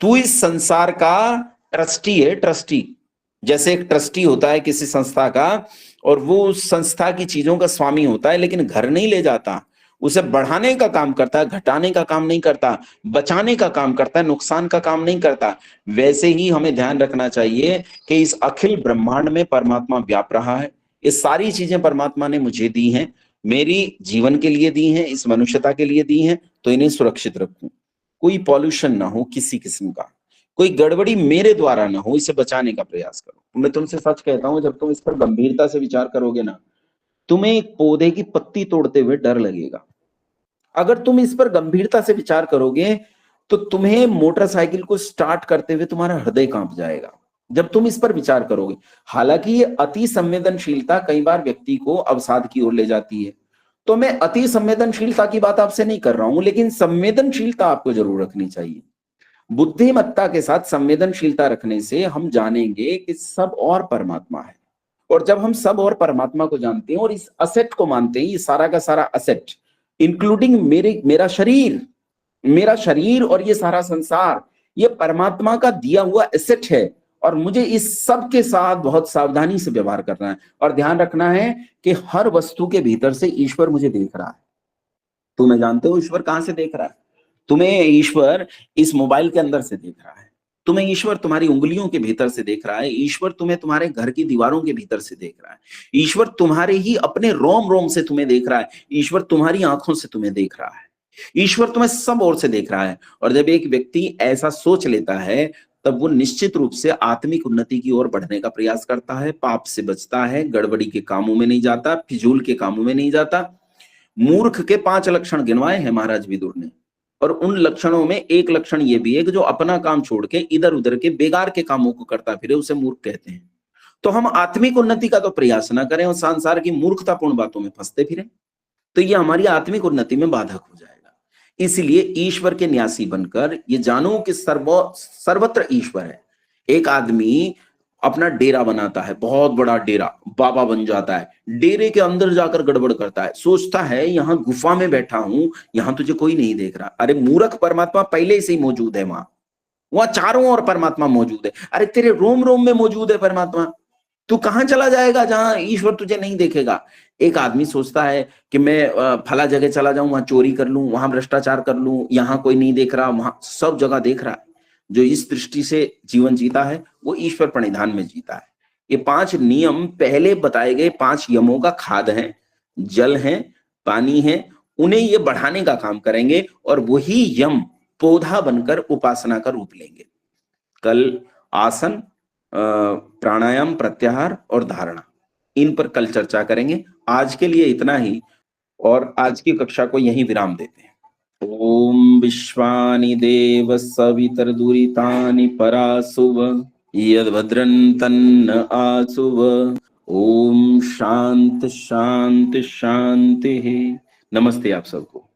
तू इस संसार का ट्रस्टी है, ट्रस्टी। जैसे एक ट्रस्टी होता है किसी संस्था का, और वो उस संस्था की चीजों का स्वामी होता है, लेकिन घर नहीं ले जाता, उसे बढ़ाने का काम करता है, घटाने का काम नहीं करता, बचाने का काम करता है, नुकसान का काम नहीं करता। वैसे ही हमें ध्यान रखना चाहिए कि इस अखिल ब्रह्मांड में परमात्मा व्याप रहा है। ये सारी चीजें परमात्मा ने मुझे दी हैं, मेरी जीवन के लिए दी हैं, इस मनुष्यता के लिए दी हैं, तो इन्हें सुरक्षित रखूं। कोई पॉल्यूशन ना हो किसी किस्म का, कोई गड़बड़ी मेरे द्वारा ना हो, इसे बचाने का प्रयास करो। मैं तुमसे सच कहता हूं, जब तुम इस पर गंभीरता से विचार करोगे ना, तुम्हें एक पौधे की पत्ती तोड़ते हुए डर लगेगा। अगर तुम इस पर गंभीरता से विचार करोगे तो तुम्हें मोटरसाइकिल को स्टार्ट करते हुए तुम्हारा हृदय कांप जाएगा जब तुम इस पर विचार करोगे। हालांकि ये अति संवेदनशीलता कई बार व्यक्ति को अवसाद की ओर ले जाती है, तो मैं अति संवेदनशीलता की बात आपसे नहीं कर रहा हूं, लेकिन संवेदनशीलता आपको जरूर रखनी चाहिए। बुद्धिमत्ता के साथ संवेदनशीलता रखने से हम जानेंगे कि सब और परमात्मा है, और जब हम सब और परमात्मा को जानते हैं और इस असेट को मानते हैं, ये सारा का सारा असेट इंक्लूडिंग मेरा शरीर और ये सारा संसार, ये परमात्मा का दिया हुआ एसेट है, और मुझे इस सब के साथ बहुत सावधानी से व्यवहार करना है और ध्यान रखना है कि हर वस्तु के भीतर से ईश्वर मुझे देख रहा है। तुम्हें जानते हो ईश्वर कहां से देख रहा है? तुम्हें ईश्वर इस मोबाइल के अंदर से देख रहा है, तुम्हें ईश्वर तुम्हारी उंगलियों के भीतर से देख रहा है, ईश्वर तुम्हें तुम्हारे घर की दीवारों के भीतर से देख रहा है, ईश्वर तुम्हारे ही अपने रोम रोम से तुम्हें देख रहा है, ईश्वर तुम्हारी आंखों से तुम्हें देख रहा है, ईश्वर तुम्हें सब ओर से देख रहा है। और जब एक व्यक्ति ऐसा सोच लेता है तब वो निश्चित रूप से आत्मिक उन्नति की ओर बढ़ने का प्रयास करता है, पाप से बचता है, गड़बड़ी के कामों में नहीं जाता, फिजूल के कामों में नहीं जाता। मूर्ख के 5 लक्षण गिनवाए हैं महाराज विदुर ने, और उन लक्षणों में एक लक्षण ये भी है कि जो अपना काम छोड़ के इधर उधर के बेकार के कामों को करता फिरे उसे मूर्ख कहते हैं। तो हम आत्मिक उन्नति का तो प्रयास ना करें और संसार की मूर्खतापूर्ण बातों में फंसते फिरें, तो ये हमारी आत्मिक उन्नति में बाधक हो जाएगा। इसलिए ईश्वर के न्यासी बनकर ये जानो कि सर्वत्र ईश्वर है। एक आदमी अपना डेरा बनाता है, बहुत बड़ा डेरा, बाबा बन जाता है, डेरे के अंदर जाकर गड़बड़ करता है, सोचता है यहां गुफा में बैठा हूं, यहां तुझे कोई नहीं देख रहा। अरे मूर्ख, परमात्मा पहले से ही मौजूद है वहां चारों ओर परमात्मा मौजूद है। अरे तेरे रोम रोम में मौजूद है परमात्मा, तू कहां चला जाएगा जहां ईश्वर तुझे नहीं देखेगा? एक आदमी सोचता है कि मैं फला जगह चला जाऊं, वहां चोरी कर लूं, वहां भ्रष्टाचार कर लूं, यहां कोई नहीं देख रहा, वहां सब जगह देख रहा है। जो इस दृष्टि से जीवन जीता है वो ईश्वर प्रणिधान में जीता है। ये 5 नियम पहले बताए गए 5 यमों का खाद है, जल है, पानी है, उन्हें ये बढ़ाने का काम करेंगे और वही यम पौधा बनकर उपासना का रूप लेंगे। कल आसन, प्राणायाम, प्रत्याहार और धारणा, इन पर कल चर्चा करेंगे। आज के लिए इतना ही, और आज की कक्षा को यहीं विराम देते हैं। ओम विश्वानि देव सवितर्दुरितानि परासुव यद्भद्रं तन्न आसुव। ओम शांत शांत शांति। नमस्ते आप सबको।